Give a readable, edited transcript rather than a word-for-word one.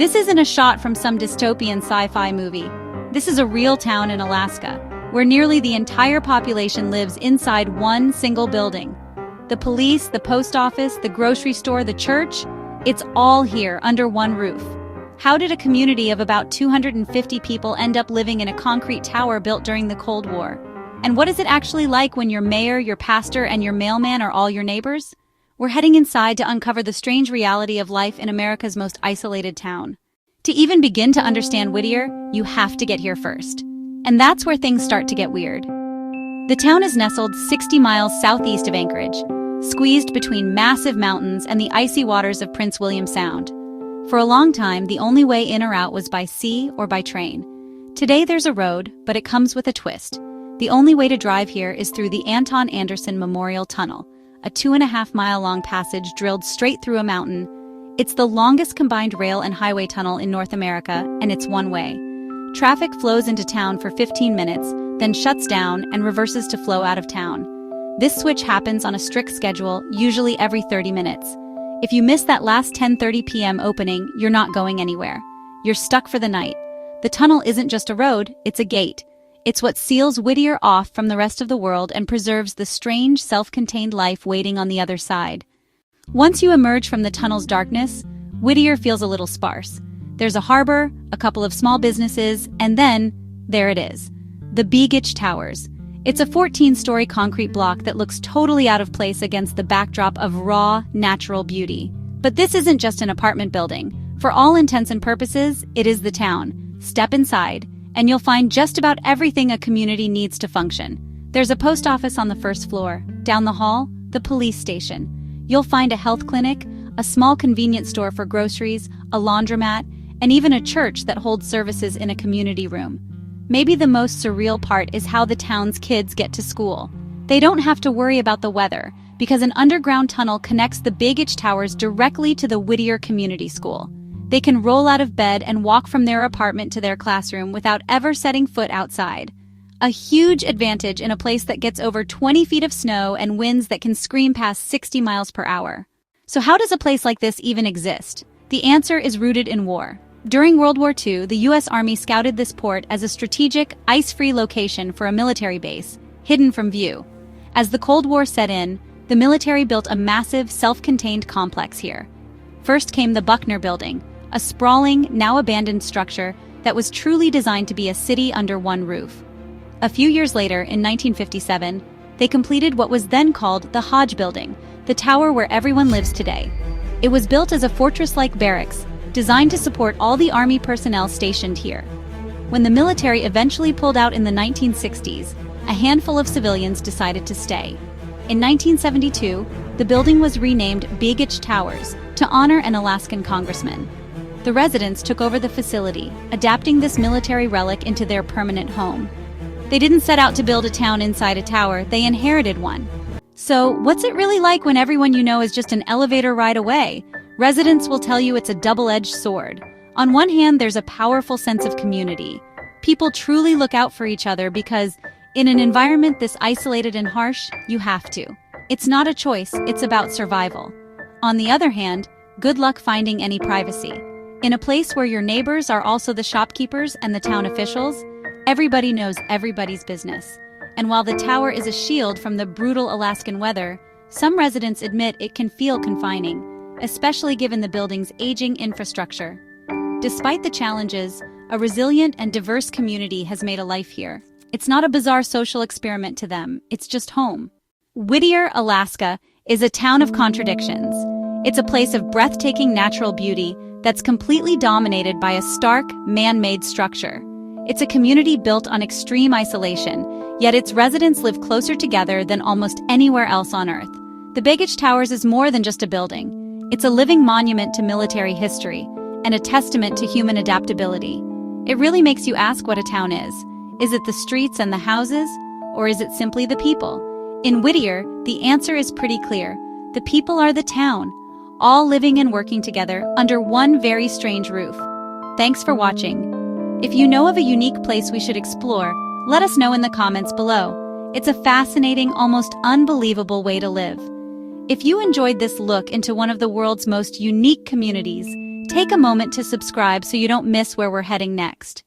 This isn't a shot from some dystopian sci-fi movie. This is a real town in Alaska, where nearly the entire population lives inside one single building. The police, the post office, the grocery store, the church, it's all here under one roof. How did a community of about 250 people end up living in a concrete tower built during the Cold War? And what is it actually like when your mayor, your pastor, and your mailman are all your neighbors? We're heading inside to uncover the strange reality of life in America's most isolated town. To even begin to understand Whittier, you have to get here first. And that's where things start to get weird. The town is nestled 60 miles southeast of Anchorage, squeezed between massive mountains and the icy waters of Prince William Sound. For a long time, the only way in or out was by sea or by train. Today there's a road, but it comes with a twist. The only way to drive here is through the Anton Anderson Memorial Tunnel, a 2.5-mile-long passage drilled straight through a mountain. It's the longest combined rail and highway tunnel in North America, and it's one way. Traffic flows into town for 15 minutes, then shuts down and reverses to flow out of town. This switch happens on a strict schedule, usually every 30 minutes. If you miss that last 10:30 p.m. opening, you're not going anywhere. You're stuck for the night. The tunnel isn't just a road, it's a gate. It's what seals Whittier off from the rest of the world and preserves the strange, self-contained life waiting on the other side. Once you emerge from the tunnel's darkness, Whittier feels a little sparse. There's a harbor, a couple of small businesses, and then, there it is, the Begich Towers. It's a 14-story concrete block that looks totally out of place against the backdrop of raw, natural beauty. But this isn't just an apartment building. For all intents and purposes, it is the town. Step inside, and you'll find just about everything a community needs to function. There's a post office on the first floor. Down the hall, the police station. You'll find a health clinic, a small convenience store for groceries, a laundromat, and even a church that holds services in a community room. Maybe the most surreal part is how the town's kids get to school. They don't have to worry about the weather, because an underground tunnel connects the Begich Towers directly to the Whittier Community School. They can roll out of bed and walk from their apartment to their classroom without ever setting foot outside. A huge advantage in a place that gets over 20 feet of snow and winds that can scream past 60 miles per hour. So how does a place like this even exist? The answer is rooted in war. During World War II, the U.S. Army scouted this port as a strategic, ice-free location for a military base, hidden from view. As the Cold War set in, the military built a massive, self-contained complex here. First came the Buckner Building, a sprawling, now abandoned structure that was truly designed to be a city under one roof. A few years later, in 1957, they completed what was then called the Hodge Building, the tower where everyone lives today. It was built as a fortress-like barracks, designed to support all the Army personnel stationed here. When the military eventually pulled out in the 1960s, a handful of civilians decided to stay. In 1972, the building was renamed Begich Towers to honor an Alaskan congressman. The residents took over the facility, adapting this military relic into their permanent home. They didn't set out to build a town inside a tower, they inherited one. So, what's it really like when everyone you know is just an elevator ride away? Residents will tell you it's a double-edged sword. On one hand, there's a powerful sense of community. People truly look out for each other because, in an environment this isolated and harsh, you have to. It's not a choice, it's about survival. On the other hand, good luck finding any privacy. In a place where your neighbors are also the shopkeepers and the town officials, everybody knows everybody's business. And while the tower is a shield from the brutal Alaskan weather, some residents admit it can feel confining, especially given the building's aging infrastructure. Despite the challenges, a resilient and diverse community has made a life here. It's not a bizarre social experiment to them, it's just home. Whittier, Alaska, is a town of contradictions. It's a place of breathtaking natural beauty that's completely dominated by a stark, man-made structure. It's a community built on extreme isolation, yet its residents live closer together than almost anywhere else on Earth. The Begich Towers is more than just a building. It's a living monument to military history, and a testament to human adaptability. It really makes you ask what a town is. Is it the streets and the houses, or is it simply the people? In Whittier, the answer is pretty clear. The people are the town, all living and working together under one very strange roof. Thanks for watching. If you know of a unique place we should explore, let us know in the comments below. It's a fascinating, almost unbelievable way to live. If you enjoyed this look into one of the world's most unique communities, Take a moment to subscribe so you don't miss where we're heading next.